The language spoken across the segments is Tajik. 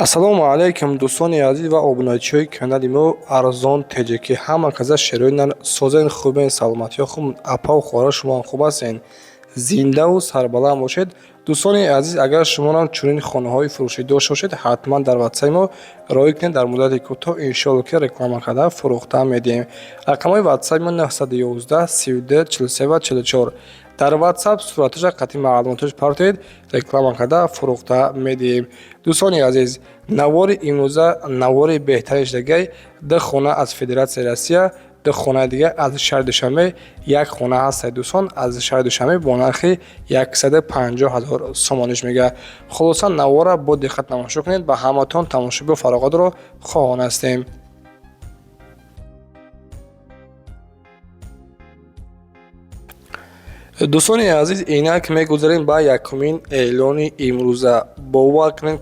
Ассалому алайкум дӯстони азиз ва обуначиҳои канали мо арзон теҷе ки ҳама каза шероинан созен хубен саломатиё хуб апау хора шумоам хуб ҳастен зиндаву сарбаланд бошед. Дӯстони азиз, агар шумоам чунин хонаҳои фурӯшӣ дошта бошед, ҳатман дар ватсайи мо роя кунед. Дар муддати кӯтоҳ иншоалло ки реклама карда фурӯхта медиҳем. Рақамҳои ватсайи мо 911 32 43 44. Дар WhatsApp сураташа қатъи маълумоташ партоед, реклама карда фурӯхта медиҳем. Дӯстони азиз, навори имрӯза навори беҳтарин шудагай ду хона аз Федератсияи Россия, ду хонаи дигар аз шаҳри Душанбе. Як хона ҳастад дӯстон аз шаҳри Душанбе бо нархи 150 000 сомониш мегӯяд. Хулоса навора бо диққат тамошо кунед, ба ҳаматон тамошобиҳо фароғатро хоҳон ҳастем. дӯстони азиз, инак мегузарем ба якумин эълони имрӯза. Бовар кунед,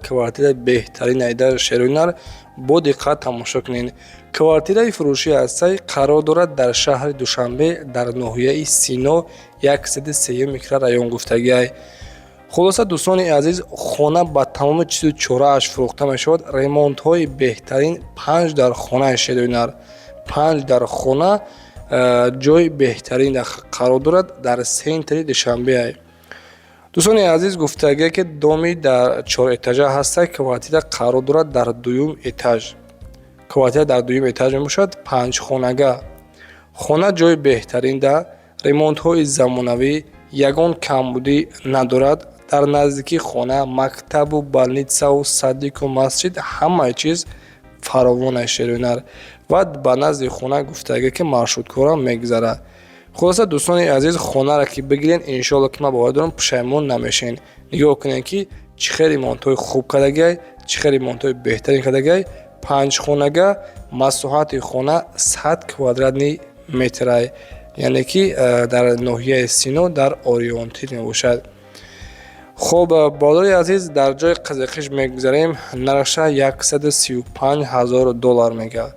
квартира беҳтарин айдар шероинар. Бо диққат тамошо кунед. Квартираи фурӯшӣ ҳастай қарор дорад дар шаҳри Душанбе дар ноҳияи Сино 103 микра район гуфтагиай. Хулоса дӯстони азиз, хона ба тамоми чизу чорааш фурӯхта мешавад. Ремонтҳои беҳтарин 5 дар хонаи шероинар. 5 дар хона ҷои беҳтарин қарор дорад дар сентри Душанбе. Дӯстони азиз, гуфтагие ки доми дар 4 этажа ҳастай. Квартира қарор дорад дар дуюм этаж. Квартира дар дуюм этаж мебошад, 5 хонага. Хона ҷои беҳтарин да, ремонтҳои замонавӣ, ягон камбудӣ надорад. Дар наздики хона мактабу балнитсаву садику масҷид ҳамаи чиз фаровонаи шероинар ва ба назди хона гуфтагие ки маршруткора мегзарад. Хулоса дӯстони азиз, хонаро ки бигирен, иншоалло ки ман бовар дорам пушаймон намешавед. Нигоҳ кунед ки чӣ хел ремонтҳои хуб кардагиай, чӣ хел ремонтҳои беҳтарин кардагиай. 5 хонага, масоҳати хона 100 квадратни метрай, яъне ки дар ноҳияи Сино дар Орионтир мебошад. хуб, бородари азиз, дар ҷои қизиқиш мегузарем. Нархша $135 000 мегӯяд.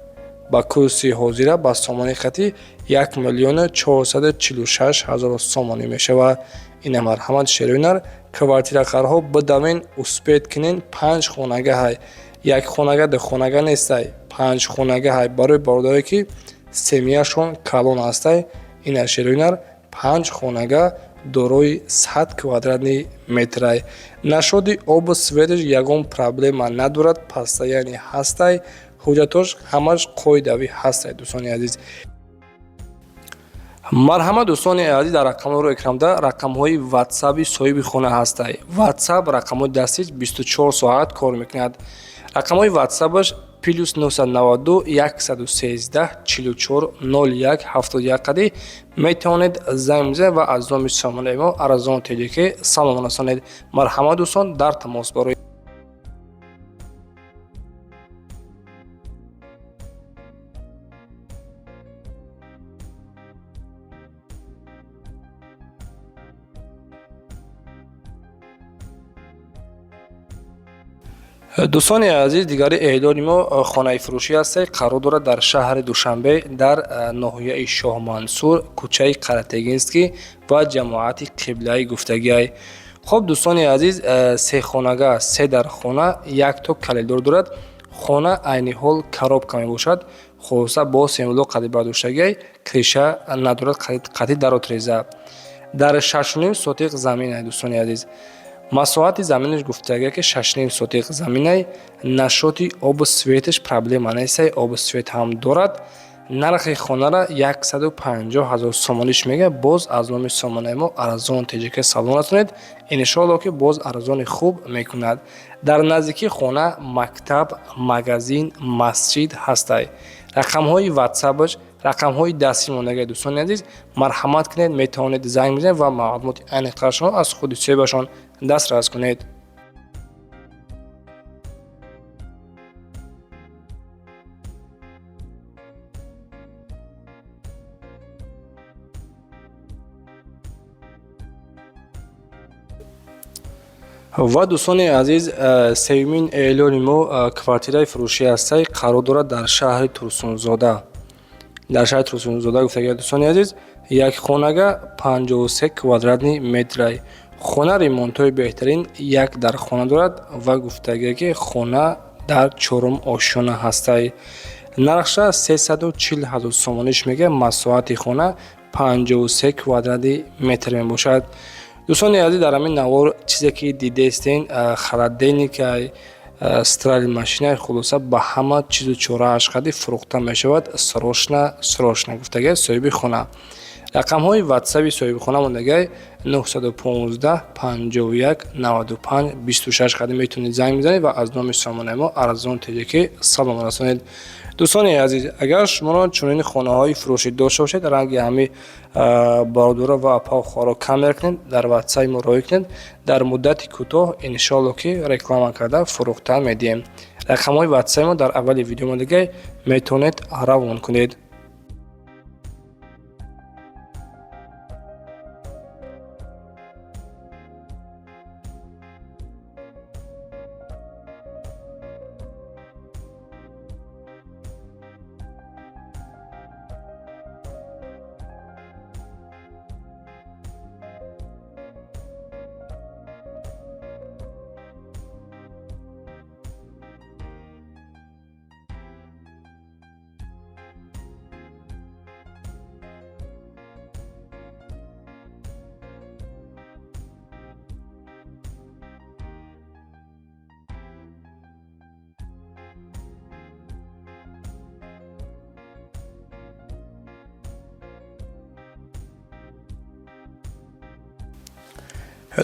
Ба курси ҳозира ба сомони қатӣ 1 446 000 сомонӣ мешавад. Ина марҳамат шероинар, квартирақарҳо бидавен успед кунен. 5 хонага ҳай, як хонага ду хонага нестай, 5 хонага ҳай. Барои бородаре ки семияшон калон ҳастай, ина шероинар 5 хонага дорои 100 квадратни метрай. Нашоди обу светаш ягон проблема надорад, постоянӣ ҳастай. ҳуҷҷатош ҳамаш қоидавӣ ҳастай. Дӯстони азиз, марҳамат дӯстони азиз, дар рақамҳоро экрамда рақамҳои ватсаби соҳиби хона ҳастай. Ватсап рақамҳои дастиш 24 соат кор мекунад. Рақамҳои ватсабаш +992 113 44 01 71 қади метавонед занг бизанед ва аз номи сомонаи мо арзон теҷеке салом расонед. Марҳамат дӯстон, дар тамос бароед. дӯстони азиз, дигари эълони мо хонаи фурӯшӣ ҳастай. Қарор дорад дар шаҳри Душанбе дар ноҳияи Шоҳмансур, кӯчаи Қаратегинский ва ҷамоати Қиблаи гуфтагиай. хуб дӯстони азиз, се хонага, се дар хона, якто калидор дорад. хона айни ҳол коробка мебошад. хулоса бо семло қади бардоштагиай, криша надорад, қади даротреза. Дар 6.5 сотиқ заминай. Дӯстони азиз, масоҳати заминаш гуфтагия ки 6.5 сотиқ заминай. Нашоти обу светаш проблема нестай, обу свет ҳам дорад. Нархи хонара 150 000 сомониш мега. Боз аз номи сомонаи мо арзон теҷеке салом расонед. Иншоалло ки боз арзони хуб мекунад. Дар наздики хона мактаб, магазин, масҷид ҳастай. рақамҳои ватсабаш рақамҳои дастӣ мондагаи. Дӯстони азиз, марҳамат кунед, метавонед занг бизанед ва маълумоти айни қаршон аз худи соҳибашон дастрас кунед. ва дӯстони азиз, сеюмин эълони мо квартираи фурӯшӣ ҳастай. Қарор дорад дар шаҳри Турсунзода. Дар шаҳри Турсунзода гуфтагиай. Дӯстони азиз, як хонага 53 квадратни метрай. хона ремонтҳои беҳтарин як дар хона дорад ва гуфтагие ки хона дар чорум ошёна ҳастай. нархша 340 000 сомониш мега. масоҳати хона 53 квадратный метр мебошад. дӯстони азиз, дар ҳамин навор чизе ки дидестен холодильникай, стиральни машинаи хулоса ба ҳама чизу чорааш қади фурӯхта мешавад. срочна гуфтагия соҳиби хона. рақамҳои ватсаби соҳиби хона мондагай 915 51 95 26 қади метавонед занг бизанед ва аз номи сомонаи мо арзон теҷа ки салом расонед. дӯстони азиз, агар шуморо чунин хонаҳои фурӯшӣ дошта бошед, ранги ҳами бародора ва апа хоро кам мекунед, дар ватсаби мо роя кунед. дар муддати кӯтоҳ иншоалло ки реклама карда фурӯхта медиҳем. рақамҳои ватсаби мо дар аввали видео мондагай, метавонед равон кунед.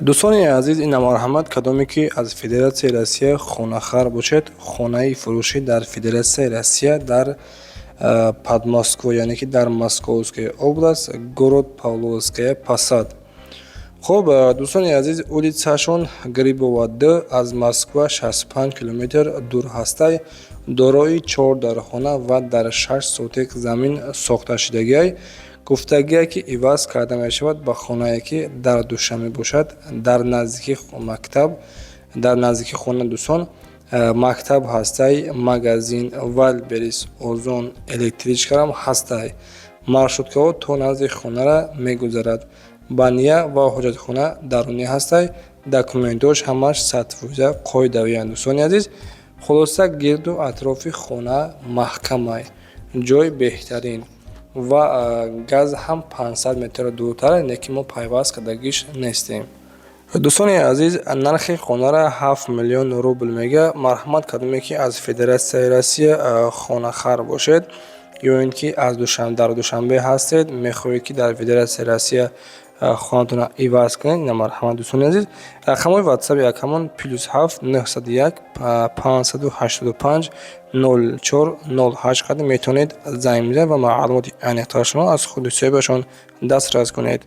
дӯстони азиз, ин марҳамат кадоме ки аз Федератсияи Россия хонахар бошед, хонаи фурӯшӣ дар Федератсияи Россия дар Подмосква, яъне ки дар Московская област, город Павловская Посад. хуб, дӯстони азиз, улицашон Грибова 2 аз Москва 65 километр дур ҳастай. дорои 4 дархона ва дар 6 сотик замин сохта шудагиай. гуфтагие ки иваз карда мешавад ба хонае ки дар душа мебошад, дар наздики хона. дӯстон, мактаб ҳастай, магазин, валберис, озон, электричкарам ҳастай. маршруткаҳо то назди хонара мегузарад. бания ва ҳоҷатхона дарунӣ ҳастай. документҳош ҳамаш 100% қоидаviянд. дӯстони азиз, хулоса гирду атрофи хона маҳкамай, ҷой беҳтарин ва газ ҳам 500 метр дуртар, не ки мо пайваст кардагиш нестем. дӯстони азиз, нархи хонара 7 миллион рубл мега. марҳамат кадоме ки аз Федератсияи Россия хонахар бошед ё ин ки аз дар Душанбе ҳастед, мехоҳед ки дар Федератсияи Россия хонатона иваз кунед, ина марҳамат. дӯстони азиз, рақамҳои ватсаби акамон +7 901 585 04 08 қади метавонед занг бизанед ва маълумоти айниқтарашонро аз худи соҳибашон дастрас кунед.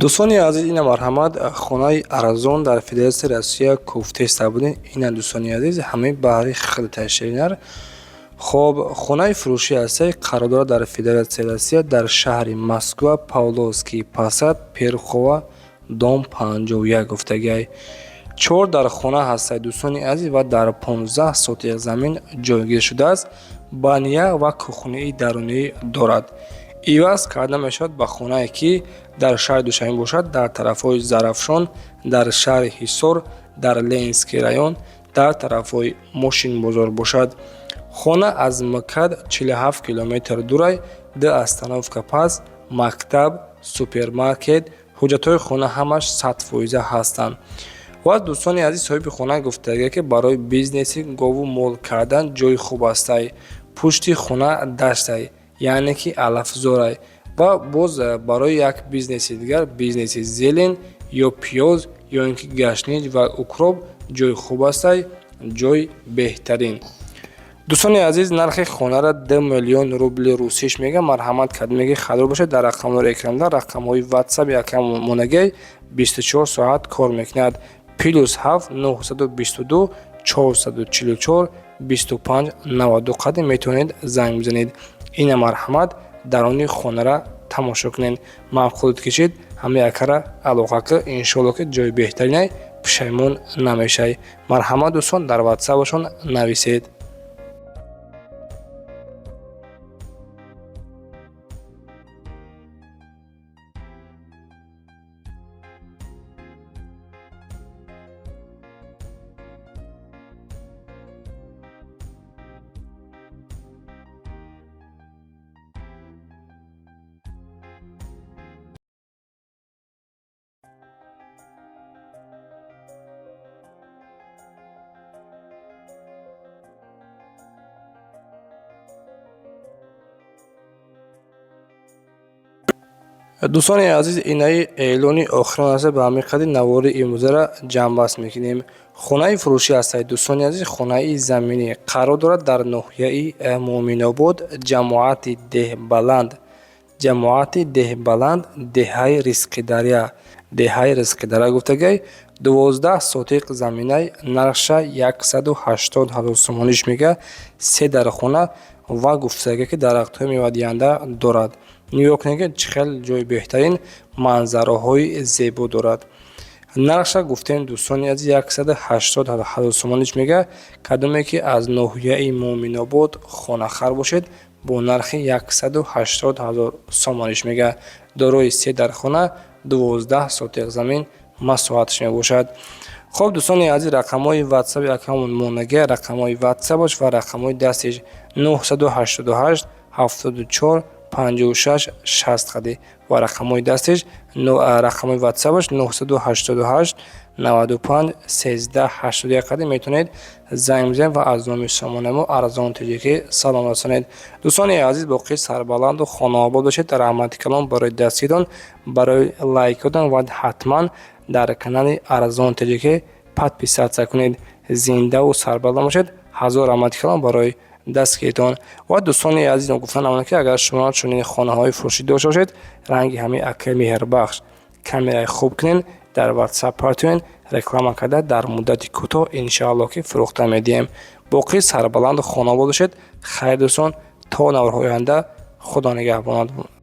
дӯстони азиз, ина марҳамат хонаи арзон дар Федератсияи Россия кофтеста будин. ина дӯстони азиз, ҳамаи баҳри хеле ташринар. хоб, хонаи фурӯшӣ ҳастай қарор дар Федератсияи Россия дар шаҳри Москва, Павловский Посад, Перхова, дом 51 гуфтагиай. 4 дархона ҳастай дӯстони азиз ва дар 15 сотик замин ҷойгир шудааст. бания ва кухнии дарунӣ дорад. иваз карда мешавад ба хонае ки дар шаҳри Душанбе бошад, дар тарафҳои Зарафшон, дар шаҳри Ҳисор, дар Ленинский район, дар тарафҳои Мошинбозор бошад. хона аз МКАД 47 километр дурай. 2 остановка пас, мактаб, супермаркет, ҳуҷҷатҳои хона ҳамаш 100% ҳастанд. ва дӯстони азиз, соҳиби хона гуфтагие ки барои бизнеси гову мол кардан ҷои хуб ҳастай. пушти хона даштай, яъне ки алафзорай. ва боз барои як бизнеси дигар, бизнеси зелен ё пиёз ё ин ки гашнид ва укроб ҷои хуб ҳастай, ҷои беҳтарин. дӯстони азиз, нархи хонара 2 миллион рубли русиш мега. марҳамат кадомеги хадор бошед, дар рақамҳои экранда рақамҳои ватсаби акам монагай 24 соат кор мекунад. +7 922 444 25 92 қади метавонед занг бизанед. ина марҳамат дарони хонара тамошо кунед. мавқулот кишед. ҳама якара алоқа ки иншоалло ки ҷои беҳтаринай пушаймон намешай. Марҳамат дӯстон, дар ватсапашон нависед. дӯстони азиз, инаи эълони охирон аст. ба ҳамин қадр навори имрӯзаро ҷамъбаст мекунем. Хонаи фурӯшӣ ҳастад. дӯстони азиз, хонаи заминӣ қарор дорад дар ноҳияи Муъминобод, ҷамоати Деҳбаланд. ҷамоати Деҳбаланд, деҳаи Ризқидаря. деҳаи Ризқидаря гуфтагай 12 сотиқ заминай нарша 180 000 сомониш мега. 3 дар хона ва гуфтагай ки дарахтҳои мевадиҳанда дорад. Нигоҳ чӣ хел ҷои беҳтарин, манзараҳои зебо дорад. Нарша гуфтем дӯстони азиз 180 000 сомониш мега. Кадоме ки аз ноҳияи Муъминобод хонахар бошед бо нархи 180 000 сомониш мега. Дорои 3 дар хона 12 сотиқ замин маслиҳатш мебошад. хоб дӯстони азиз, рақамҳои ватсаби акаунт монага, рақамҳои ватсабаш ва рақамҳои дастиш 988 74 56 60 қади ва рақамҳои дастиш рақамҳои ватсабаш 988 95 13 81 қади метавонед занг бизанед ва аз номи сомонаи мо арзон тиҷики салом расонед. дӯстони азиз, боқӣ сарбаланду хонаобод бошед. раҳмати калом барои дастгиритон, барои лайк додан ва ҳатман дар канали арзон тиҷики подписатсия кунед. зиндаву сарбаланд бошед. ҳазор раҳмати калом барои дастгиритон. ва дӯстони азиз, гуфтан намонад ки агар шумо чунин хонаҳои фурӯшӣ дошта бошед, ранги ҳамин акаи меҳрбахш камераи хуб кунед, дар ватсап партиён реклама карда дар муддати кӯтоҳ иншоалло ки фурӯхта медиҳем. боқӣ сарбаланду хонаобод бошед. хайр дӯстон, то наврҳои оянда. худо нигаҳбонад.